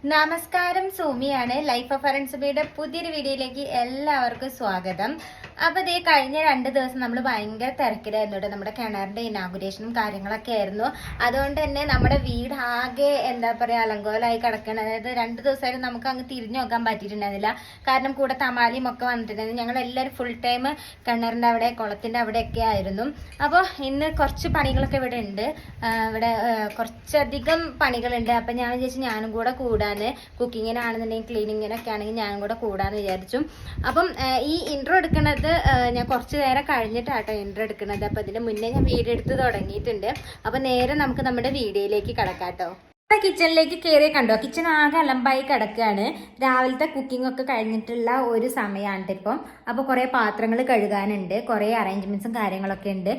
നമസ്കാരം, സൂമിയാണ്. Life of അറൻസുബിയുടെ പുതിയൊരു വീഡിയോയിലേക്ക് എല്ലാവർക്കും സ്വാഗതം. അപ്പൊ ഇതേ കഴിഞ്ഞ 2 ദിവസം നമ്മൾ ഭയങ്കര തിരക്കിലായിരുന്നു കേട്ടോ. നമ്മുടെ കിണറിന്റെ ഇനാഗുറേഷനും കാര്യങ്ങളൊക്കെ ആയിരുന്നു. അതുകൊണ്ട് തന്നെ നമ്മുടെ വീട് ആകെ എന്താ പറയാ അലങ്കോലമായി കിടക്കണം. അതായത് 2 ദിവസമായിട്ട് നമുക്ക് അങ്ങ് തിരിഞ്ഞു നോക്കാൻ പറ്റിയിട്ടുണ്ടായിരുന്നില്ല. കാരണം കൂടെ തമാലിയും ഒക്കെ വന്നിട്ടുണ്ടായിരുന്നു. ഞങ്ങൾ എല്ലാവരും ഫുൾ ടൈം കിണറിന്റെ അവിടെ കുളത്തിന്റെ അവിടെയൊക്കെ ആയിരുന്നു. അപ്പോൾ ഇന്ന് കുറച്ച് പണികളൊക്കെ ഇവിടെ ഉണ്ട്. ഇവിടെ കുറച്ചധികം പണികളുണ്ട്. അപ്പൊ ഞാൻ വിചാരിച്ചു ഞാനും കൂടെ കൂടാന്ന്, കുക്കിങ്ങിനാണെന്നുണ്ടെങ്കിൽ ക്ലീനിങ്ങിനൊക്കെ ആണെങ്കിൽ ഞാനും കൂടെ കൂടാന്ന് വിചാരിച്ചു. അപ്പം ഈ ഇൻട്രോ എടുക്കുന്നത് ഞാൻ കുറച്ച് നേരം കഴിഞ്ഞിട്ടാട്ടോ ഇൻട്രോ എടുക്കുന്നത്. അപ്പൊ ഇതിന്റെ മുന്നേ ഞാൻ വീഡിയോ എടുത്ത് തുടങ്ങിയിട്ടുണ്ട്. അപ്പൊ നേരെ നമുക്ക് നമ്മുടെ വീഡിയോയിലേക്ക് കിടക്കാട്ടോ. കിച്ചണിലേക്ക് കയറി കണ്ടോ, കിച്ചൺ ആകെ അലമ്പായി കിടക്കുകയാണ്. രാവിലത്തെ കുക്കിംഗ് ഒക്കെ കഴിഞ്ഞിട്ടുള്ള ഒരു സമയമാണ് ഇപ്പം. അപ്പോൾ കുറേ പാത്രങ്ങൾ കഴുകാനുണ്ട്, കുറേ അറേഞ്ച്മെന്റ്സും കാര്യങ്ങളൊക്കെ ഉണ്ട്.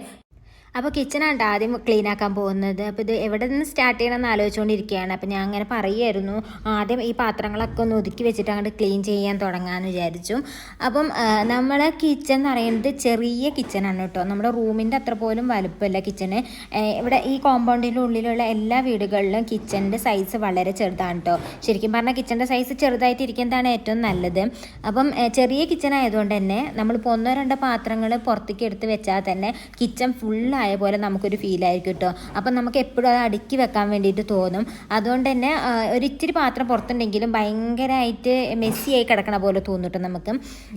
അപ്പോൾ കിച്ചണാണ് ആദ്യം ക്ലീൻ ആക്കാൻ പോകുന്നത്. അപ്പോൾ ഇത് എവിടെ നിന്ന് സ്റ്റാർട്ട് ചെയ്യണമെന്ന് ആലോചിച്ചുകൊണ്ടിരിക്കുകയാണ്. അപ്പോൾ ഞാൻ അങ്ങനെ പറയുമായിരുന്നു, ആദ്യം ഈ പാത്രങ്ങളൊക്കെ ഒന്ന് ഒതുക്കി വെച്ചിട്ട് അങ്ങോട്ട് ക്ലീൻ ചെയ്യാൻ തുടങ്ങാമെന്ന് വിചാരിച്ചു. അപ്പം നമ്മളെ കിച്ചൺ എന്ന് പറയുന്നത് ചെറിയ കിച്ചണാണ് കേട്ടോ. നമ്മുടെ റൂമിൻ്റെ അത്ര പോലും വലുപ്പമില്ല കിച്ചണ്. ഇവിടെ ഈ കോമ്പൗണ്ടിൻ്റെ ഉള്ളിലുള്ള എല്ലാ വീടുകളിലും കിച്ചണിൻ്റെ സൈസ് വളരെ ചെറുതാണ് കേട്ടോ. ശരിക്കും പറഞ്ഞാൽ കിച്ചണിൻ്റെ സൈസ് ചെറുതായിട്ട് ഇരിക്കുന്നതാണ് ഏറ്റവും നല്ലത്. അപ്പം ചെറിയ കിച്ചൺ ആയതുകൊണ്ട് തന്നെ നമ്മളിപ്പോൾ 1-2 പാത്രങ്ങൾ പുറത്തേക്ക് എടുത്ത് വെച്ചാൽ തന്നെ കിച്ചൺ ഫുള്ളായ പോലെ നമുക്കൊരു ഫീലായിരിക്കും കേട്ടോ. അപ്പം നമുക്ക് എപ്പോഴും അത് അടുക്കി വെക്കാൻ വേണ്ടിയിട്ട് തോന്നും. അതുകൊണ്ട് തന്നെ ഒരിച്ചിരി പാത്രം പുറത്തുണ്ടെങ്കിലും ഭയങ്കരമായിട്ട് മെസ്സിയായി കിടക്കണ പോലെ തോന്നിട്ട് നമുക്ക്.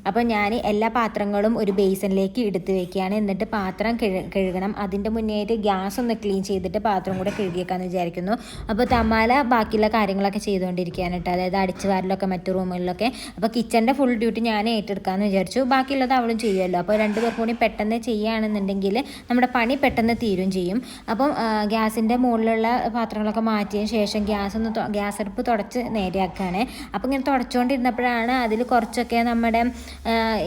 അപ്പോൾ ഞാൻ എല്ലാ പാത്രങ്ങളും ഒരു ബേസിനിലേക്ക് എടുത്ത് വെക്കുകയാണ്. എന്നിട്ട് പാത്രം കഴുകണം. അതിൻ്റെ മുന്നേറ്റ് ഗ്യാസ് ഒന്ന് ക്ലീൻ ചെയ്തിട്ട് പാത്രം കൂടെ കഴുകിയേക്കാമെന്ന് വിചാരിക്കുന്നു. അപ്പോൾ തമാല ബാക്കിയുള്ള കാര്യങ്ങളൊക്കെ ചെയ്തുകൊണ്ടിരിക്കുകയാണ് കേട്ടോ. അതായത് അടിച്ചു വാരലൊക്കെ മറ്റു റൂമുകളിലൊക്കെ. അപ്പോൾ കിച്ചൻ്റെ ഫുൾ ഡ്യൂട്ടി ഞാൻ ഏറ്റെടുക്കാമെന്ന് വിചാരിച്ചു. ബാക്കിയുള്ളത് അവളും ചെയ്യുമല്ലോ. അപ്പോൾ 2 പേർ കൂടി പെട്ടെന്ന് ചെയ്യുകയാണെന്നുണ്ടെങ്കിൽ നമ്മുടെ പണി പെട്ടെന്ന് തീരും ചെയ്യും. അപ്പം ഗ്യാസിൻ്റെ മുകളിലുള്ള പാത്രങ്ങളൊക്കെ മാറ്റിയതിന് ശേഷം ഗ്യാസ് അടുപ്പ് തുടച്ച് നേരെയാക്കുകയാണ്. അപ്പം ഇങ്ങനെ തുടച്ചുകൊണ്ടിരുന്നപ്പോഴാണ് അതിൽ കുറച്ചൊക്കെ നമ്മുടെ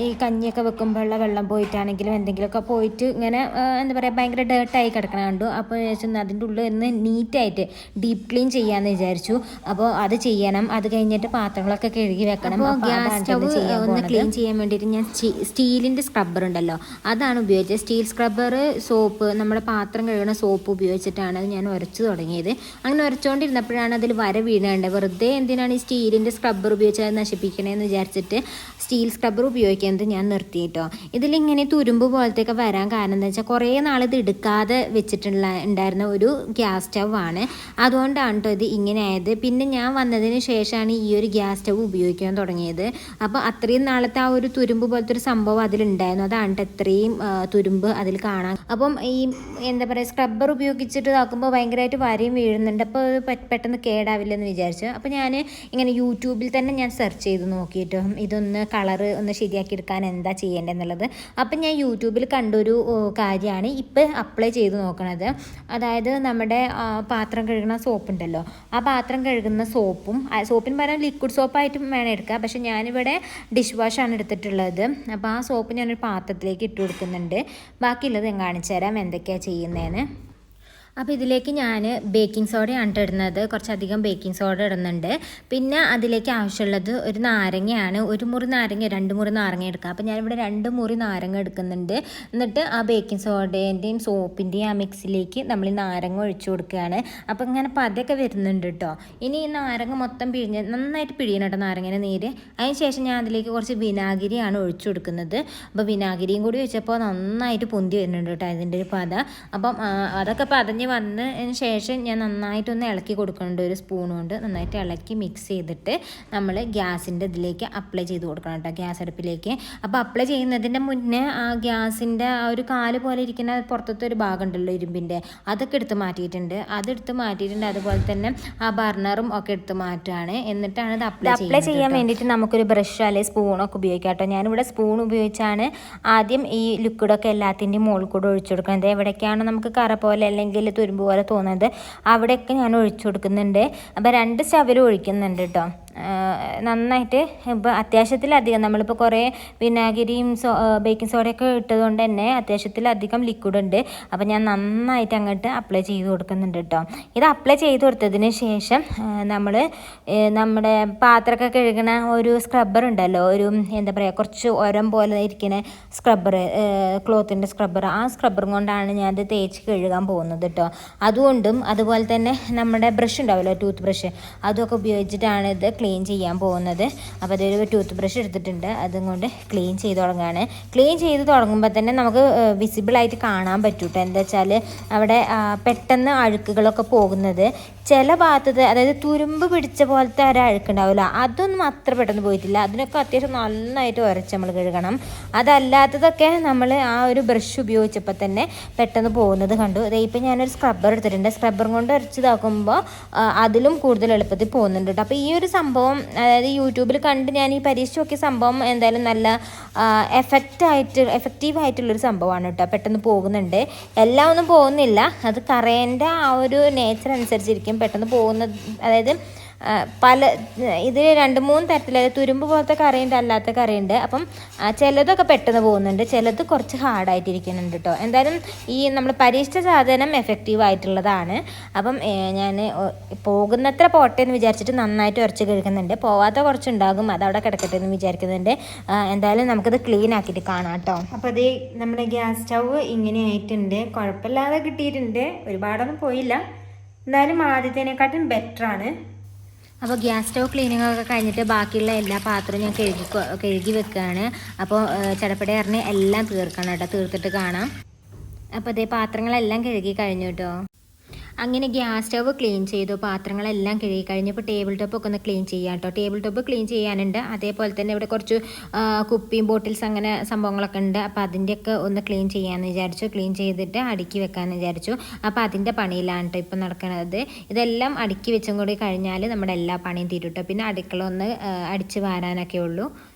ഈ കഞ്ഞിയൊക്കെ വെക്കുമ്പോഴുള്ള വെള്ളം പോയിട്ടാണെങ്കിലും എന്തെങ്കിലുമൊക്കെ പോയിട്ട് ഇങ്ങനെ എന്താ പറയുക ഭയങ്കര ഡേർട്ടായി കിടക്കണ കണ്ടു. അപ്പോൾ അതിൻ്റെ ഉള്ളിൽ നിന്ന് നീറ്റായിട്ട് ഡീപ്പ് ക്ലീൻ ചെയ്യാമെന്ന് വിചാരിച്ചു. അപ്പോൾ അത് ചെയ്യണം. അത് കഴിഞ്ഞിട്ട് പാത്രങ്ങളൊക്കെ കഴുകി വെക്കണം. അപ്പോൾ ഗ്യാസ് സ്റ്റവ് ഒന്ന് ക്ലീൻ ചെയ്യാൻ വേണ്ടിയിട്ട് ഞാൻ സ്റ്റീലിൻ്റെ സ്ക്രബ്ബർ ഉണ്ടല്ലോ അതാണ് ഉപയോഗിച്ചത്. സ്റ്റീൽ സ്ക്രബ്ബർ, സോപ്പ്, നമ്മുടെ പാത്രം കഴുകുന്ന സോപ്പ് ഉപയോഗിച്ചിട്ടാണ് അത് ഞാൻ ഉരച്ചു തുടങ്ങിയത്. അങ്ങനെ ഉരച്ചുകൊണ്ടിരുന്നപ്പോഴാണ് അതിൽ വര വീണേണ്ടത്. വെറുതെ എന്തിനാണ് ഈ സ്റ്റീലിൻ്റെ സ്ക്രബ്ബർ ഉപയോഗിച്ച് അത് നശിപ്പിക്കണേന്ന് വിചാരിച്ചിട്ട് സ്റ്റീൽ സ്ക്രബ്ബർ ഉപയോഗിക്കുന്നത് ഞാൻ നിർത്തിയിട്ടോ. ഇതിലിങ്ങനെ തുരുമ്പ് പോലത്തെയൊക്കെ വരാൻ കാരണം എന്താ വെച്ചാൽ കുറേ നാൾ ഇത് എടുക്കാതെ ഉണ്ടായിരുന്ന ഒരു ഗ്യാസ് സ്റ്റവ് ആണ്. അതുകൊണ്ടാണ് കേട്ടോ ഇത് ഇങ്ങനെ ആയത്. പിന്നെ ഞാൻ വന്നതിന് ശേഷമാണ് ഈ ഒരു ഗ്യാസ് സ്റ്റവ് ഉപയോഗിക്കാൻ തുടങ്ങിയത്. അപ്പോൾ അത്രയും നാളത്തെ ആ ഒരു തുരുമ്പ് പോലത്തെ ഒരു സംഭവം അതിലുണ്ടായിരുന്നു. അതാണ് ഇത്രയും തുരുമ്പ് അതിൽ കാണാൻ. അപ്പം ഈ എന്താ പറയുക സ്ക്രബ്ബർ ഉപയോഗിച്ചിട്ട് നോക്കുമ്പോൾ ഭയങ്കരമായിട്ട് വരയും വീഴുന്നുണ്ട്. അപ്പോൾ പെട്ടെന്ന് കേടാവില്ലെന്ന് വിചാരിച്ചു. അപ്പോൾ ഞാൻ ഇങ്ങനെ യൂട്യൂബിൽ തന്നെ ഞാൻ സെർച്ച് ചെയ്ത് നോക്കിയിട്ട് ഇതൊന്ന് കളറ് ഒന്ന് ശരിയാക്കി എടുക്കാൻ എന്താ ചെയ്യേണ്ടതെന്നുള്ളത്. അപ്പം ഞാൻ യൂട്യൂബിൽ കണ്ടൊരു കാര്യമാണ് ഇപ്പം അപ്ലൈ ചെയ്ത് നോക്കണത്. അതായത് നമ്മുടെ പാത്രം കഴുകുന്ന സോപ്പുണ്ടല്ലോ, ആ പാത്രം കഴുകുന്ന സോപ്പിന് പകരം ലിക്വിഡ് സോപ്പായിട്ടും വേണം എടുക്കുക. പക്ഷേ ഞാനിവിടെ ഡിഷ് വാഷാണ് എടുത്തിട്ടുള്ളത്. അപ്പോൾ ആ സോപ്പ് ഞാനൊരു പാത്രത്തിലേക്ക് ഇട്ട് കൊടുക്കുന്നുണ്ട്. ബാക്കിയുള്ളത് ഞാൻ കാണിച്ചു തരാം എന്തൊക്കെയാണ് ചെയ്യുന്നതെന്ന്. അപ്പോൾ ഇതിലേക്ക് ഞാൻ ബേക്കിംഗ് സോഡയാണ് ഇടുന്നത്. കുറച്ചധികം ബേക്കിംഗ് സോഡ ഇടുന്നുണ്ട്. പിന്നെ അതിലേക്ക് ആവശ്യമുള്ളത് ഒരു നാരങ്ങയാണ്. 1 മുറി നാരങ്ങ, 2 മുറി നാരങ്ങ എടുക്കുക. അപ്പോൾ ഞാനിവിടെ 2 മുറി നാരങ്ങ എടുക്കുന്നുണ്ട്. എന്നിട്ട് ആ ബേക്കിംഗ് സോഡേൻ്റെയും സോപ്പിൻ്റെയും ആ മിക്സിലേക്ക് നമ്മൾ ഈ നാരങ്ങ ഒഴിച്ചു കൊടുക്കുകയാണ്. അപ്പോൾ ഇങ്ങനെ പതയൊക്കെ വരുന്നുണ്ട് കേട്ടോ. ഇനി ഈ നാരങ്ങ മൊത്തം നന്നായിട്ട് പിഴിയണം കേട്ടോ നാരങ്ങേൻ്റെ നീര്. അതിന് ശേഷം ഞാൻ അതിലേക്ക് കുറച്ച് വിനാഗിരിയാണ് ഒഴിച്ചു കൊടുക്കുന്നത്. അപ്പോൾ വിനാഗിരിയും കൂടി വെച്ചപ്പോൾ നന്നായിട്ട് പൊന്തി വരുന്നുണ്ട് കേട്ടോ ഇതിൻ്റെ ഒരു പത. അപ്പം അതൊക്കെ പതഞ്ഞ് വന്നതിന് ശേഷം ഞാൻ നന്നായിട്ടൊന്ന് ഇളക്കി കൊടുക്കുന്നുണ്ട്. ഒരു സ്പൂൺ കൊണ്ട് നന്നായിട്ട് ഇളക്കി മിക്സ് ചെയ്തിട്ട് നമ്മൾ ഗ്യാസിൻ്റെ ഇതിലേക്ക് അപ്ലൈ ചെയ്ത് കൊടുക്കണം കേട്ടോ, ഗ്യാസ് അടുപ്പിലേക്ക്. അപ്പോൾ അപ്ലൈ ചെയ്യുന്നതിൻ്റെ മുന്നേ ആ ഗ്യാസിൻ്റെ ആ ഒരു കാല് പോലെ ഇരിക്കുന്ന പുറത്തത്തെ ഒരു ഭാഗം ഉണ്ടല്ലോ ഇരുമ്പിൻ്റെ, അതൊക്കെ എടുത്ത് മാറ്റിയിട്ടുണ്ട്. അതുപോലെ തന്നെ ആ ബർണറും ഒക്കെ എടുത്ത് മാറ്റുകയാണ്. എന്നിട്ടാണ് ഇത് അപ്ലൈ ചെയ്യാൻ വേണ്ടിയിട്ട് നമുക്കൊരു ബ്രഷ് അല്ലെങ്കിൽ സ്പൂണൊക്കെ ഉപയോഗിക്കാം കേട്ടോ. ഞാനിവിടെ സ്പൂൺ ഉപയോഗിച്ചാണ് ആദ്യം ഈ ലിക്വിഡൊക്കെ എല്ലാത്തിൻ്റെയും മുകളിൽ കൂടെ ഒഴിച്ചു കൊടുക്കുന്നത്. എവിടേക്കാണ് നമുക്ക് കറ പോലെ അല്ലെങ്കിൽ തുരുമ്പ് പോലെ തോന്നുന്നത് അവിടെയൊക്കെ ഞാൻ ഒഴിച്ചു കൊടുക്കുന്നുണ്ട്. അപ്പോൾ 2 സ്റ്റവിലും ഒഴിക്കുന്നുണ്ട് കേട്ടോ. നന്നായിട്ട് ഇപ്പോൾ അത്യാവശ്യത്തിലധികം നമ്മളിപ്പോൾ കുറേ വിനാഗിരിയും ബേക്കിംഗ് സോഡയൊക്കെ ഇട്ടതുകൊണ്ട് തന്നെ അത്യാവശ്യത്തിലധികം ലിക്വിഡ് ഉണ്ട്. അപ്പോൾ ഞാൻ നന്നായിട്ട് അങ്ങോട്ട് അപ്ലൈ ചെയ്ത് കൊടുക്കുന്നുണ്ട് കേട്ടോ. ഇത് അപ്ലൈ ചെയ്ത് കൊടുത്തതിന് ശേഷം നമ്മുടെ പാത്രമൊക്കെ കഴുകണ ഒരു സ്ക്രബ്ബർ ഉണ്ടല്ലോ, ഒരു എന്താ പറയുക കുറച്ച് ഉരം പോലെ ഇരിക്കുന്ന സ്ക്രബ്ബർ, ക്ലോത്തിൻ്റെ സ്ക്രബ്ബർ, ആ സ്ക്രബ്ബറും കൊണ്ടാണ് ഞാനത് തേച്ച് കഴുകാൻ പോകുന്നത് കേട്ടോ. അതുകൊണ്ടും അതുപോലെ തന്നെ നമ്മുടെ ബ്രഷ് ഉണ്ടാവുമല്ലോ, ടൂത്ത് ബ്രഷ്, അതൊക്കെ ഉപയോഗിച്ചിട്ടാണ് ഇത് ക്ലീൻ ചെയ്യാൻ പോകുന്നത്. അപ്പോൾ അതൊരു ടൂത്ത് ബ്രഷ് എടുത്തിട്ടുണ്ട്, അതും കൊണ്ട് ക്ലീൻ ചെയ്ത് തുടങ്ങുകയാണ്. ക്ലീൻ ചെയ്ത് തുടങ്ങുമ്പോൾ തന്നെ നമുക്ക് വിസിബിളായിട്ട് കാണാൻ പറ്റും കേട്ടോ. എന്താ വെച്ചാൽ അവിടെ പെട്ടെന്ന് അഴുക്കുകളൊക്കെ പോകുന്നത് ചില ഭാഗത്ത്, അതായത് തുരുമ്പ് പിടിച്ച പോലത്തെ ഒരു അഴുക്കുണ്ടാവില്ല, അതൊന്നും അത്ര പെട്ടെന്ന് പോയിട്ടില്ല. അതിനൊക്കെ അത്യാവശ്യം നന്നായിട്ട് ഉരച്ച് നമ്മൾ കഴുകണം. അതല്ലാത്തതൊക്കെ നമ്മൾ ആ ഒരു ബ്രഷ് ഉപയോഗിച്ചപ്പോൾ തന്നെ പെട്ടെന്ന് പോകുന്നത് കണ്ടു. ഇപ്പം ഞാനൊരു സ്ക്രബ്ബർ എടുത്തിട്ടുണ്ട്, സ്ക്രബ്ബറും കൊണ്ട് ഉരച്ചതാക്കുമ്പോൾ അതിലും കൂടുതൽ എളുപ്പത്തിൽ പോകുന്നുണ്ട് കേട്ടോ. അപ്പോൾ ഈ ഒരു സംഭവം, അതായത് യൂട്യൂബിൽ കണ്ട് ഞാൻ ഈ പരീക്ഷ നോക്കിയ സംഭവം എന്തായാലും നല്ല എഫക്റ്റീവായിട്ടുള്ളൊരു സംഭവമാണ് കേട്ടോ. പെട്ടെന്ന് പോകുന്നുണ്ട്, എല്ലാം ഒന്നും പോകുന്നില്ല, അത് കറേൻ്റെ ആ ഒരു നേച്ചർ അനുസരിച്ചിരിക്കും പെട്ടെന്ന് പോകുന്നത്. അതായത് ഇത് 2-3 തരത്തിൽ, തുരുമ്പ് പോലത്തെ കറിയുണ്ട്, അല്ലാത്ത കറിയുണ്ട്. അപ്പം ചിലതൊക്കെ പെട്ടെന്ന് പോകുന്നുണ്ട്, ചിലത് കുറച്ച് ഹാർഡായിട്ടിരിക്കുന്നുണ്ട് കേട്ടോ. എന്തായാലും ഈ നമ്മൾ പരീക്ഷിച്ച സാധനം എഫക്റ്റീവ് ആയിട്ടുള്ളതാണ്. അപ്പം ഞാൻ പോകുന്നത്ര പോട്ടെ എന്ന് വിചാരിച്ചിട്ട് നന്നായിട്ട് ഉരച്ച് കഴുകുന്നുണ്ട്. പോവാത്ത കുറച്ചുണ്ടാകും, അതവിടെ കിടക്കട്ടെ എന്ന് വിചാരിക്കുന്നുണ്ട്. എന്തായാലും നമുക്കത് ക്ലീൻ ആക്കിയിട്ട് കാണാം കേട്ടോ. അപ്പോൾ അത് നമ്മുടെ ഗ്യാസ് സ്റ്റൗവ് ഇങ്ങനെ ആയിട്ടുണ്ട്, കുഴപ്പമില്ലാതെ കിട്ടിയിട്ടുണ്ട്, ഒരുപാടൊന്നും പോയില്ല, എന്നാലും ആദ്യത്തേനെക്കാട്ടും ബെറ്ററാണ്. അപ്പോൾ ഗ്യാസ് സ്റ്റവ് ക്ലീനിങ്ങൊക്കെ കഴിഞ്ഞിട്ട് ബാക്കിയുള്ള എല്ലാ പാത്രവും ഞാൻ കഴുകി വെക്കുകയാണ്. അപ്പോൾ ചടപ്പടി അറിഞ്ഞ് എല്ലാം തീർക്കണം കേട്ടോ, തീർത്തിട്ട് കാണാം. അപ്പോൾ അതേ പാത്രങ്ങളെല്ലാം കഴുകി കഴിഞ്ഞു കേട്ടോ. അങ്ങനെ ഗ്യാസ് സ്റ്റവ് ക്ലീൻ ചെയ്തു, പാത്രങ്ങളെല്ലാം കഴുകി കഴിഞ്ഞപ്പോൾ ടേബിൾ ടോപ്പൊക്കെ ഒന്ന് ക്ലീൻ ചെയ്യാം കേട്ടോ. ടേബിൾ ടോപ്പ് ക്ലീൻ ചെയ്യാനുണ്ട്, അതേപോലെ തന്നെ ഇവിടെ കുറച്ച് കുപ്പിയും ബോട്ടിൽസ് അങ്ങനെ സംഭവങ്ങളൊക്കെ ഉണ്ട്. അപ്പോൾ അതിൻ്റെയൊക്കെ ഒന്ന് ക്ലീൻ ചെയ്യാമെന്ന് വിചാരിച്ചു, ക്ലീൻ ചെയ്തിട്ട് അടുക്കി വെക്കാമെന്ന് വിചാരിച്ചു. അപ്പോൾ അതിൻ്റെ പണിയിലാണ് കേട്ടോ ഇപ്പം നടക്കുന്നത്. ഇതെല്ലാം അടുക്കി വെച്ചും കൂടി കഴിഞ്ഞാൽ നമ്മുടെ എല്ലാ പണിയും തീരും കേട്ടോ. പിന്നെ അടുക്കള ഒന്ന് അടിച്ച് വാരാനൊക്കെ ഉള്ളൂ.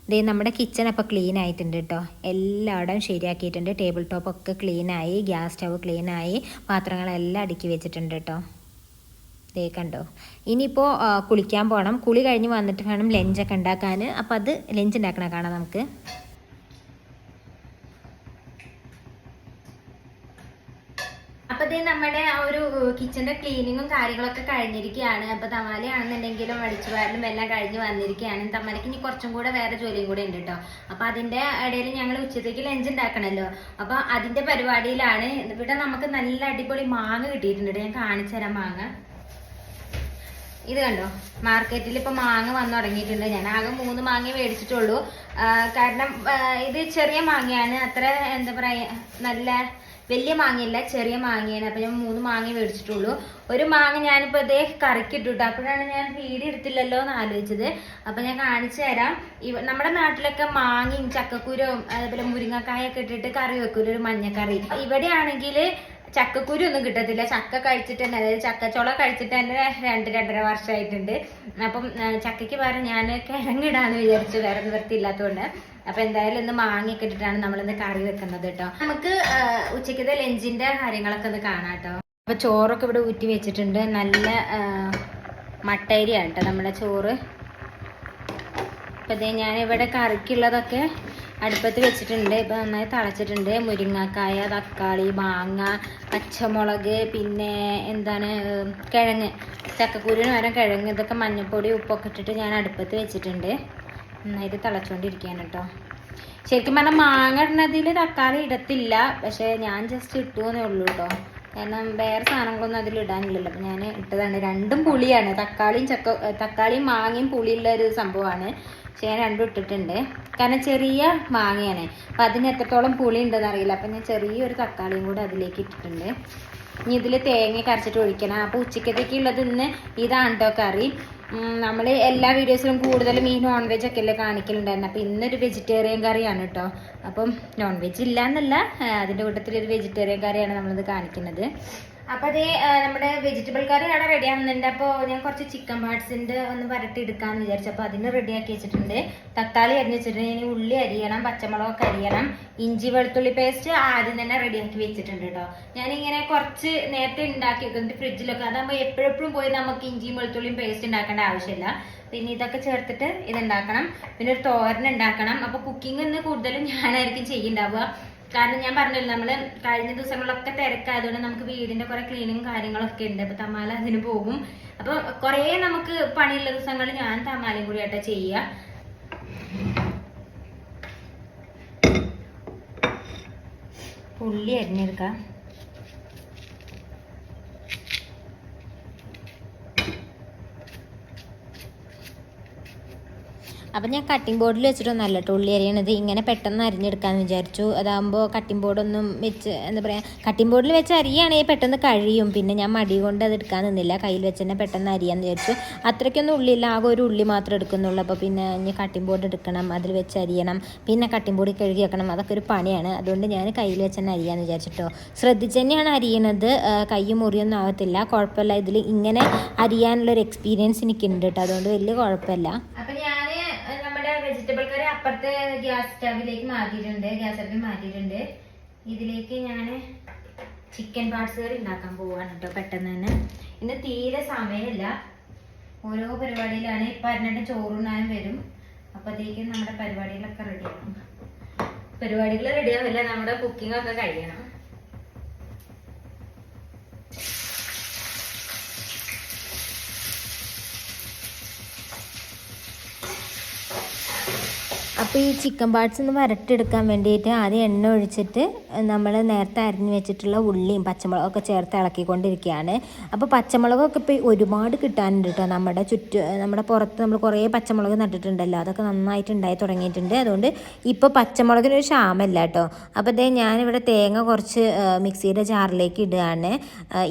നമ്മുടെ കിച്ചൺ അപ്പോൾ ക്ലീൻ ആയിട്ടുണ്ട് കേട്ടോ, എല്ലായിടവും ശരിയാക്കിയിട്ടുണ്ട്. ടേബിൾ ടോപ്പൊക്കെ ക്ലീനായി, ഗ്യാസ് സ്റ്റവ് ക്ലീനായി, പാത്രങ്ങളെല്ലാം അടുക്കി വെച്ചിട്ടുണ്ട് കേട്ടോ. കണ്ടോ. ഇനിയിപ്പോൾ കുളിക്കാൻ പോകണം, കുളി കഴിഞ്ഞ് വന്നിട്ട് വേണം ലഞ്ചൊക്കെ ഉണ്ടാക്കാൻ. അപ്പോൾ അത് ലഞ്ച് ഉണ്ടാക്കണ കാണാം നമുക്ക്. അപ്പോൾ ഇത് നമ്മുടെ ആ ഒരു കിച്ചൻ്റെ ക്ലീനിങ്ങും കാര്യങ്ങളൊക്കെ കഴിഞ്ഞിരിക്കുകയാണ്. അപ്പോൾ തമാലയാണെന്നുണ്ടെങ്കിലും അടിച്ചുവാരലും എല്ലാം കഴിഞ്ഞ് വന്നിരിക്കുകയാണ്. തമാലയ്ക്ക് ഇനി കുറച്ചും കൂടെ വേറെ ജോലിയും കൂടെ ഉണ്ട് കേട്ടോ. അപ്പോൾ അതിൻ്റെ ഇടയിൽ ഞങ്ങൾ ഉച്ചത്തേക്ക് ലഞ്ച് ഉണ്ടാക്കണമല്ലോ, അപ്പോൾ അതിൻ്റെ പരിപാടിയിലാണ്. ഇവിടെ നമുക്ക് നല്ല അടിപൊളി മാങ്ങ കിട്ടിയിട്ടുണ്ട്, ഞാൻ കാണിച്ചു തരാം മാങ്ങ. ഇത് കണ്ടോ, മാർക്കറ്റിൽ ഇപ്പോൾ മാങ്ങ വന്നു തുടങ്ങിയിട്ടുണ്ട്. ഞാൻ ആകെ 3 മാങ്ങ മേടിച്ചിട്ടുള്ളൂ, കാരണം ഇത് ചെറിയ മാങ്ങയാണ്, അത്ര എന്താ പറയുക നല്ല വലിയ മാങ്ങയില്ല, ചെറിയ മാങ്ങയാണ്. അപ്പം ഞാൻ 3 മാങ്ങ മേടിച്ചിട്ടുള്ളൂ. ഒരു മാങ്ങ ഞാനിപ്പോൾ ഇതേ കറിക്കിട്ടിട്ടു, അപ്പോഴാണ് ഞാൻ വീഡിയോ എടുത്തില്ലല്ലോ എന്ന് ആലോചിച്ചത്. അപ്പം ഞാൻ കാണിച്ചു തരാം. നമ്മുടെ നാട്ടിലൊക്കെ മാങ്ങയും ചക്കക്കുരും അതേപോലെ മുരിങ്ങക്കായൊക്കെ ഇട്ടിട്ട് കറി വെക്കൂല, ഒരു മഞ്ഞക്കറി. ഇവിടെയാണെങ്കിൽ ചക്കക്കുരു ഒന്നും കിട്ടത്തില്ല, ചക്ക കഴിച്ചിട്ട് തന്നെ, അതായത് ചക്കച്ചോള കഴിച്ചിട്ട് തന്നെ 2-2.5 വർഷമായിട്ടുണ്ട്. അപ്പം ചക്കയ്ക്ക് പകരം ഞാൻ കിഴങ്ങിടാന്ന് വിചാരിച്ചു, വേറെ നിവൃത്തിയില്ലാത്തതുകൊണ്ട്. അപ്പം എന്തായാലും ഇന്ന് മാങ്ങയൊക്കെ ഇട്ടിട്ടാണ് നമ്മളിന്ന് കറി വെക്കുന്നത് കേട്ടോ. നമുക്ക് ഉച്ചയ്ക്കത്തെ ലഞ്ചിൻ്റെ കാര്യങ്ങളൊക്കെ ഒന്ന് കാണാം കേട്ടോ. അപ്പോൾ ചോറൊക്കെ ഇവിടെ ഊറ്റി വെച്ചിട്ടുണ്ട്, നല്ല മട്ടേരിയാണ് കേട്ടോ നമ്മുടെ ചോറ്. അപ്പോൾ ഞാനിവിടെ കറിക്കുള്ളതൊക്കെ അടുപ്പത്ത് വെച്ചിട്ടുണ്ട്, ഇപ്പോൾ നന്നായി തിളച്ചിട്ടുണ്ട്. മുരിങ്ങക്കായ, തക്കാളി, മാങ്ങ, പച്ചമുളക്, പിന്നെ കിഴങ്ങ്, ചക്കക്കുരുവിന് വരെ കിഴങ്ങ്, ഇതൊക്കെ മഞ്ഞൾപ്പൊടി ഉപ്പൊക്കെ ഇട്ടിട്ട് ഞാൻ അടുപ്പത്ത് വെച്ചിട്ടുണ്ട്. നന്നായിട്ട് തിളച്ചുകൊണ്ടിരിക്കുകയാണ് കേട്ടോ. ശരിക്കും പറഞ്ഞാൽ മാങ്ങ ഇടുന്നതിൽ തക്കാളി ഇടത്തില്ല, പക്ഷേ ഞാൻ ജസ്റ്റ് ഇട്ടു എന്നേ ഉള്ളൂ കേട്ടോ, കാരണം വേറെ സാധനങ്ങളൊന്നും അതിൽ ഇടാനില്ലല്ലോ. അപ്പം ഞാൻ ഇട്ടതാണ്. രണ്ടും പുളിയാണ്, തക്കാളിയും മാങ്ങയും പുളിയുള്ള ഒരു സംഭവമാണ്. പക്ഷെ ഞാൻ രണ്ടും ഇട്ടിട്ടുണ്ട്, കാരണം ചെറിയ മാങ്ങയാണ്, അപ്പം അതിന് എത്രത്തോളം പുളി ഉണ്ടെന്ന് അറിയില്ല. അപ്പം ഞാൻ ചെറിയൊരു തക്കാളിയും കൂടെ അതിലേക്ക് ഇട്ടിട്ടുണ്ട്. ഇനി ഇതിൽ തേങ്ങ കരച്ചിട്ട് ഒഴിക്കണം. അപ്പോൾ ഉച്ചക്കത്തേക്കുള്ളത് ഇന്ന് ഇതാണ് കേട്ടോ കറി. നമ്മൾ എല്ലാ വീഡിയോസിലും കൂടുതലും ഈ നോൺ വെജ് ഒക്കെ അല്ലേ കാണിക്കലുണ്ടായിരുന്നു. അപ്പോൾ ഇന്നൊരു വെജിറ്റേറിയൻ കറിയാണ് കേട്ടോ. അപ്പം നോൺ വെജ് ഇല്ല എന്നല്ല, അതിൻ്റെ കൂട്ടത്തിലൊരു വെജിറ്റേറിയൻ കറിയാണ് നമ്മളിത് കാണിക്കുന്നത്. അപ്പൊ അതേ നമ്മുടെ വെജിറ്റബിൾ കറി അവിടെ റെഡി ആവുന്നുണ്ട്. അപ്പോൾ ഞാൻ കുറച്ച് ചിക്കൻ പാർട്സിന്റെ ഒന്ന് വരട്ടി എടുക്കാന്ന് വിചാരിച്ചു. അപ്പൊ അതിന് റെഡിയാക്കി വെച്ചിട്ടുണ്ട്. തക്കാളി അരിഞ്ഞ് വെച്ചിട്ടുണ്ട്. ഇനി ഉള്ളി അരിയണം, പച്ചമുളകൊക്കെ അരിയണം, ഇഞ്ചി വെളുത്തുള്ളി പേസ്റ്റ് ആദ്യം തന്നെ റെഡിയാക്കി വെച്ചിട്ടുണ്ട് കേട്ടോ. ഞാനിങ്ങനെ കുറച്ച് നേരത്തെ ഉണ്ടാക്കി വെക്കുന്നുണ്ട് ഫ്രിഡ്ജിലൊക്കെ. അതാകുമ്പോൾ എപ്പോഴെപ്പോഴും പോയി നമുക്ക് ഇഞ്ചിയും വെളുത്തുള്ളിയും പേസ്റ്റ് ഉണ്ടാക്കേണ്ട ആവശ്യമില്ല. പിന്നെ ഇതൊക്കെ ചേർത്തിട്ട് ഇതുണ്ടാക്കണം. പിന്നെ ഒരു തോരൻ ഉണ്ടാക്കണം. അപ്പൊ കുക്കിംഗ് ഒന്ന് കൂടുതലും ഞാനായിരിക്കും ചെയ്യുന്നുണ്ടാവുക. കാരണം ഞാൻ പറഞ്ഞല്ലോ, നമ്മള് കഴിഞ്ഞ ദിവസങ്ങളിലൊക്കെ തിരക്കായതുകൊണ്ട് നമുക്ക് വീടിന്റെ കുറെ ക്ലീനിങ് കാര്യങ്ങളൊക്കെ ഉണ്ട്. അപ്പൊ തമാല അതിന് പോകും. അപ്പൊ കുറെ നമുക്ക് പണിയുള്ള ദിവസങ്ങളിൽ ഞാൻ തമാലയും കൂടി ആയിട്ടാ ചെയ്യുക. ഉള്ളി അരിഞ്ഞെടുക്കാം. അപ്പം ഞാൻ കട്ടിംഗ് ബോർഡിൽ വെച്ചിട്ടൊന്നല്ല കേട്ടോ ഉള്ളി അരിയണത്. ഇങ്ങനെ പെട്ടെന്ന് അരിഞ്ഞെടുക്കാമെന്ന് വിചാരിച്ചു. അതാകുമ്പോൾ കട്ടിംഗ് ബോർഡൊന്നും വെച്ച് എന്താ പറയുക, കട്ടിംഗ് ബോർഡിൽ വെച്ച് അരിയാണെങ്കിൽ പെട്ടെന്ന് കഴിയും. പിന്നെ ഞാൻ മടി കൊണ്ട് അത് എടുക്കാൻ നിന്നില്ല, കയ്യിൽ വെച്ച് തന്നെ പെട്ടെന്ന് അരിയാന്ന് വിചാരിച്ചു. അത്രയ്ക്കൊന്നും ഉള്ളിയില്ല, ആകെ ഒരു ഉള്ളി മാത്രമേ എടുക്കുന്നുള്ളൂ. അപ്പോൾ പിന്നെ ഇനി കട്ടിംഗ് ബോർഡ് എടുക്കണം, അതിൽ വെച്ച് അരിയണം, പിന്നെ കട്ടിംഗ് ബോർഡിൽ കഴുകി വെക്കണം. അതൊക്കെ ഒരു പണിയാണ്. അതുകൊണ്ട് ഞാൻ കയ്യിൽ വെച്ച് തന്നെ അരിയാന്ന് വിചാരിച്ചിട്ടോ. ശ്രദ്ധിച്ച് തന്നെയാണ് അരിയണത്, കൈ മുറിയൊന്നും ആവത്തില്ല, കുഴപ്പമില്ല. ഇതിൽ ഇങ്ങനെ അരിയാനുള്ളൊരു എക്സ്പീരിയൻസ് എനിക്കുണ്ട് കേട്ടോ, അതുകൊണ്ട് വലിയ കുഴപ്പമില്ല. അപ്പം ഞാൻ വെജിറ്റബിൾ കറി അപ്പുറത്തെ ഗ്യാസ് സ്റ്റവിലേക്ക് മാറ്റിയിട്ടുണ്ട്, ഗ്യാസ് അടുപ്പിൽ മാറ്റിയിട്ടുണ്ട്. ഇതിലേക്ക് ഞാൻ ചിക്കൻ പാർട്സ് കറി ഉണ്ടാക്കാൻ പോവാണ് കേട്ടോ. പെട്ടെന്ന് തന്നെ ഇന്ന് തീരെ സമയമില്ല, ഓരോ പരിപാടിയിലാണ്. ഇപ്പം അതിനായിട്ട് ചോറുണ്ണാനും വരും. അപ്പോഴത്തേക്കും നമ്മുടെ പരിപാടികളൊക്കെ റെഡിയാകും. പരിപാടികൾ റെഡിയാവില്ല, നമ്മുടെ കുക്കിംഗ് ഒക്കെ കഴിയണം. അപ്പോൾ ഈ ചിക്കൻ പാർട്സ് ഒന്ന് വരട്ടിയെടുക്കാൻ വേണ്ടിയിട്ട് ആദ്യം എണ്ണ ഒഴിച്ചിട്ട് നമ്മൾ നേരത്തെ അരിഞ്ഞ് വെച്ചിട്ടുള്ള ഉള്ളിയും പച്ചമുളകൊക്കെ ചേർത്ത് ഇളക്കിക്കൊണ്ടിരിക്കുകയാണ്. അപ്പോൾ പച്ചമുളകൊക്കെ ഇപ്പോൾ ഒരുപാട് കിട്ടാനുണ്ട് കേട്ടോ. നമ്മുടെ പുറത്ത് നമ്മൾ കുറേ പച്ചമുളക് നട്ടിട്ടുണ്ടല്ലോ, അതൊക്കെ നന്നായിട്ട് ഉണ്ടായി തുടങ്ങിയിട്ടുണ്ട്. അതുകൊണ്ട് ഇപ്പോൾ പച്ചമുളകിനൊരു ക്ഷാമമില്ല കേട്ടോ. അപ്പോൾ അതേ ഞാനിവിടെ തേങ്ങ കുറച്ച് മിക്സിയുടെ ജാറിലേക്ക് ഇടുകയാണ്.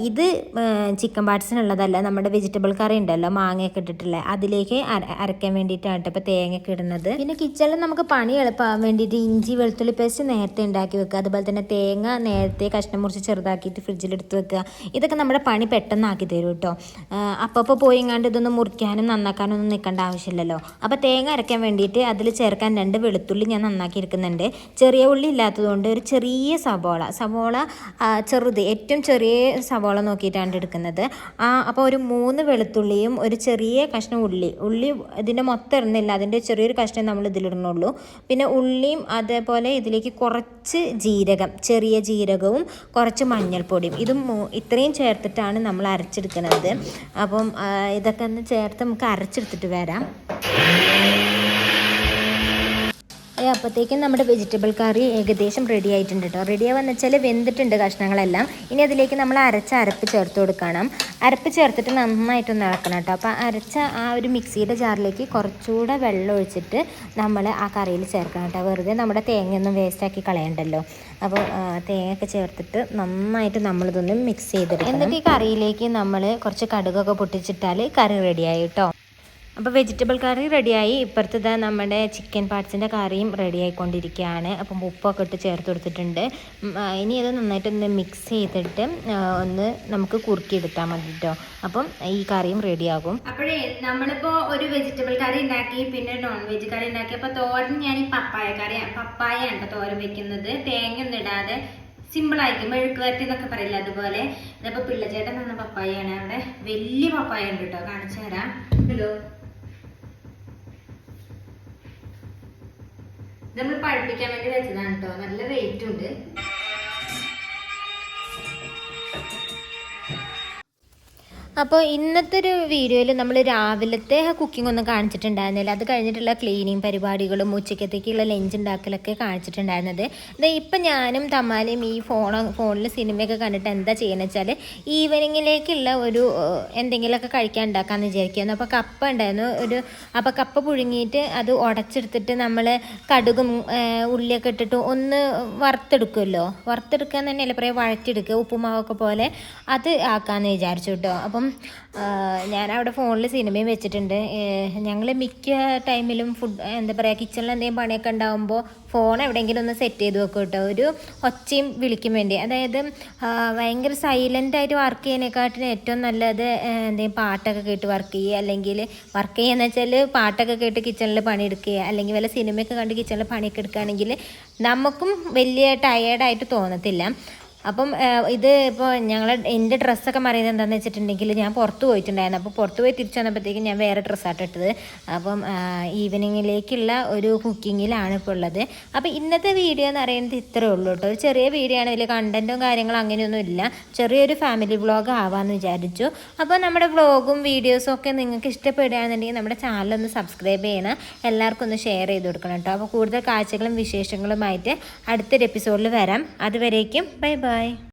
ഇത് ചിക്കൻ പാർട്സിനുള്ളതല്ല, നമ്മുടെ വെജിറ്റബിൾ കറി ഉണ്ടല്ലോ മാങ്ങയൊക്കെ ഇട്ടിട്ടുള്ള, അതിലേക്ക് അരയ്ക്കാൻ വേണ്ടിയിട്ടാണ് ഇപ്പോൾ തേങ്ങയൊക്കെ ഇടുന്നത്. പിന്നെ കിച്ചണിൽ നമുക്ക് പണി എളുപ്പമാകാൻ വേണ്ടിയിട്ട് ഇഞ്ചി വെളുത്തുള്ളി പേസ്റ്റ് നേരത്തെ ഉണ്ടാക്കി വെക്കുക, അതുപോലെ തന്നെ തേങ്ങ നേരത്തെ കഷ്ണം മുറിച്ച് ചെറുതാക്കിയിട്ട് ഫ്രിഡ്ജിലെടുത്ത് വെക്കുക. ഇതൊക്കെ നമ്മുടെ പണി പെട്ടെന്നാക്കി തരും കേട്ടോ. അപ്പോൾ പോയി ഇങ്ങാണ്ട് ഇതൊന്നും മുറിക്കാനും നന്നാക്കാനും ഒന്നും നിൽക്കേണ്ട ആവശ്യമില്ലല്ലോ. അപ്പോൾ തേങ്ങ അരയ്ക്കാൻ വേണ്ടിയിട്ട് അതിൽ ചേർക്കാൻ 2 വെളുത്തുള്ളി ഞാൻ നന്നാക്കി എടുക്കുന്നുണ്ട്. ചെറിയ ഉള്ളി ഇല്ലാത്തതുകൊണ്ട് ഒരു ചെറിയ സവോള ചെറുത്, ഏറ്റവും ചെറിയ സവോള നോക്കിയിട്ടാണ് എടുക്കുന്നത്. അപ്പോൾ ഒരു 3 വെളുത്തുള്ളിയും ഒരു ചെറിയ കഷ്ണം ഉള്ളി ഇതിൻ്റെ മൊത്തം ഇടുന്നില്ല, അതിൻ്റെ ചെറിയൊരു കഷ്ണം നമ്മൾ ഇതിലിടണുള്ളൂ. പിന്നെ ഉള്ളിയും അതേപോലെ ഇതിലേക്ക് കുറച്ച് ജീരകം, ചെറിയ ജീരകവും കുറച്ച് മഞ്ഞൾപ്പൊടിയും, ഇത്രയും ചേർത്തിട്ടാണ് നമ്മൾ അരച്ചെടുക്കുന്നത്. അപ്പം ഇതൊക്കെ ഒന്ന് ചേർത്ത് നമുക്ക് അരച്ചെടുത്തിട്ട് വരാം. അപ്പോഴത്തേക്കും നമ്മുടെ വെജിറ്റബിൾ കറി ഏകദേശം റെഡി ആയിട്ടുണ്ട് കേട്ടോ. റെഡിയാവെന്ന് വെച്ചാൽ വെന്തിട്ടുണ്ട് കഷ്ണങ്ങളെല്ലാം. ഇനി അതിലേക്ക് നമ്മൾ അരപ്പ് ചേർത്ത് കൊടുക്കണം. അരപ്പ് ചേർത്തിട്ട് നന്നായിട്ടൊന്ന് ഇളക്കണം കേട്ടോ. അപ്പോൾ അരച്ച ആ ഒരു മിക്സിയുടെ ജാറിലേക്ക് കുറച്ചുകൂടെ വെള്ളം ഒഴിച്ചിട്ട് നമ്മൾ ആ കറിയിൽ ചേർക്കണം കേട്ടോ. വെറുതെ നമ്മുടെ തേങ്ങയൊന്നും വേസ്റ്റാക്കി കളയണ്ടല്ലോ. അപ്പോൾ തേങ്ങയൊക്കെ ചേർത്തിട്ട് നന്നായിട്ട് നമ്മളിതൊന്ന് മിക്സ് ചെയ്തെടുക്കണം. എന്നിട്ട് ഈ കറിയിലേക്ക് നമ്മൾ കുറച്ച് കടുകൊക്കെ പൊട്ടിച്ചിട്ടാൽ കറി റെഡിയായി കേട്ടോ. അപ്പോൾ വെജിറ്റബിൾ കറി റെഡിയായി. ഇപ്പുറത്തെ നമ്മുടെ ചിക്കൻ പാർട്സിൻ്റെ കറിയും റെഡി ആയിക്കൊണ്ടിരിക്കുകയാണ്. അപ്പം ഉപ്പൊക്കെ ഇട്ട് ചേർത്ത് കൊടുത്തിട്ടുണ്ട്. ഇനി ഇത് നന്നായിട്ടൊന്ന് മിക്സ് ചെയ്തിട്ട് ഒന്ന് നമുക്ക് കുറുക്കിയെടുത്താൽ മതി കേട്ടോ. അപ്പം ഈ കറിയും റെഡിയാകും. അപ്പോഴേ നമ്മളിപ്പോൾ ഒരു വെജിറ്റബിൾ കറി ഉണ്ടാക്കി, പിന്നെ നോൺ വെജ് കറി ഉണ്ടാക്കി. അപ്പോൾ തോരൻ ഞാൻ ഈ പപ്പായാണ് തോരൻ വെക്കുന്നത്, തേങ്ങ ഒന്നും ഇടാതെ സിമ്പിളായിരിക്കും. മെഴുക്ക് വരട്ടി എന്നൊക്കെ പറയില്ല, അതുപോലെ. ഇതിപ്പോൾ പിള്ളച്ചേട്ടൻ തന്ന പപ്പായാണ്. അവിടെ വലിയ പപ്പായ ഉണ്ട് കേട്ടോ, കാണിച്ചു തരാം. നമ്മൾ പഴുപ്പിക്കാൻ വേണ്ടി വെച്ചതാണ് കേട്ടോ, നല്ല വെയിറ്റ് ഉണ്ട്. അപ്പോൾ ഇന്നത്തെ ഒരു വീഡിയോയിൽ നമ്മൾ രാവിലത്തെ കുക്കിംഗ് ഒന്നും കാണിച്ചിട്ടുണ്ടായിരുന്നില്ല. അത് കഴിഞ്ഞിട്ടുള്ള ക്ലീനിങ് പരിപാടികളും ഉച്ചക്കത്തേക്കുള്ള ലഞ്ച് ഉണ്ടാക്കലൊക്കെ കാണിച്ചിട്ടുണ്ടായിരുന്നത്. ഇപ്പം ഞാനും തമാലയും ഈ ഫോണിൽ സിനിമയൊക്കെ കണ്ടിട്ട് എന്താ ചെയ്യുന്നത് വെച്ചാൽ ഈവനിങ്ങിലേക്കുള്ള ഒരു എന്തെങ്കിലുമൊക്കെ കഴിക്കാൻ ഉണ്ടാക്കാമെന്ന് വിചാരിക്കുന്നു. അപ്പോൾ കപ്പ ഉണ്ടായിരുന്നു അപ്പോൾ കപ്പ പുഴുങ്ങിയിട്ട് അത് ഉടച്ചെടുത്തിട്ട് നമ്മൾ കടുകും ഉള്ളിയൊക്കെ ഇട്ടിട്ട് ഒന്ന് വറുത്തെടുക്കുമല്ലോ. വറുത്തെടുക്കാൻ തന്നെയല്ലേ പറയാം, വഴറ്റിയെടുക്കുക, ഉപ്പുമാവൊക്കെ പോലെ അത് ആക്കാമെന്ന് വിചാരിച്ചു കേട്ടോ. അപ്പം ഞാനവിടെ ഫോണിൽ സിനിമയും വെച്ചിട്ടുണ്ട്. ഞങ്ങൾ മിക്ക ടൈമിലും എന്താ പറയുക, കിച്ചണിൽ എന്തെങ്കിലും പണിയൊക്കെ ഉണ്ടാകുമ്പോൾ ഫോൺ എവിടെയെങ്കിലും ഒന്ന് സെറ്റ് ചെയ്ത് വെക്കും കേട്ടോ, ഒരു ഒച്ചയും വിളിക്കും വേണ്ടി. അതായത് ഭയങ്കര സൈലൻ്റായിട്ട് വർക്ക് ചെയ്യുന്നതിനെക്കാട്ടിന് ഏറ്റവും നല്ലത് എന്തെങ്കിലും പാട്ടൊക്കെ കേട്ട് വർക്ക് ചെയ്യുക, അല്ലെങ്കിൽ വർക്ക് ചെയ്യുകയെന്ന് വെച്ചാൽ പാട്ടൊക്കെ കേട്ട് കിച്ചണിൽ പണിയെടുക്കുക, അല്ലെങ്കിൽ വല്ല സിനിമയൊക്കെ കണ്ട് കിച്ചണിൽ പണിയൊക്കെ എടുക്കുകയാണെങ്കിൽ നമുക്കും വലിയ ടയേർഡായിട്ട് തോന്നത്തില്ല. അപ്പം ഇത് ഇപ്പോൾ എൻ്റെ ഡ്രസ്സൊക്കെ മറിയുന്നത് എന്താണെന്ന് വെച്ചിട്ടുണ്ടെങ്കിൽ, ഞാൻ പുറത്ത് പോയിട്ടുണ്ടായിരുന്നു. അപ്പോൾ പുറത്ത് പോയി തിരിച്ചു വന്നപ്പോഴത്തേക്കും ഞാൻ വേറെ ഡ്രസ്സായിട്ട് ഇട്ടത്. അപ്പം ഈവനിങ്ങിലേക്കുള്ള ഒരു കുക്കിങ്ങിലാണ് ഇപ്പോൾ ഉള്ളത്. അപ്പോൾ ഇന്നത്തെ വീഡിയോ എന്ന് പറയുന്നത് ഇത്രയേ ഉള്ളൂ കേട്ടോ. ഒരു ചെറിയ വീഡിയോ ആണ്, വലിയ കണ്ടൻറ്റും കാര്യങ്ങളും അങ്ങനെയൊന്നും ഇല്ല. ചെറിയൊരു ഫാമിലി വ്ളോഗ് ആവാമെന്ന് വിചാരിച്ചു. അപ്പോൾ നമ്മുടെ വ്ളോഗും വീഡിയോസും ഒക്കെ നിങ്ങൾക്ക് ഇഷ്ടപ്പെടുകയാണെന്നുണ്ടെങ്കിൽ നമ്മുടെ ചാനലൊന്ന് സബ്സ്ക്രൈബ് ചെയ്യണം, എല്ലാവർക്കും ഒന്ന് ഷെയർ ചെയ്ത് കൊടുക്കണം കേട്ടോ. അപ്പോൾ കൂടുതൽ കാഴ്ചകളും വിശേഷങ്ങളുമായിട്ട് അടുത്തൊരു എപ്പിസോഡിൽ വരാം. അതുവരേക്കും ബൈ ബൈ.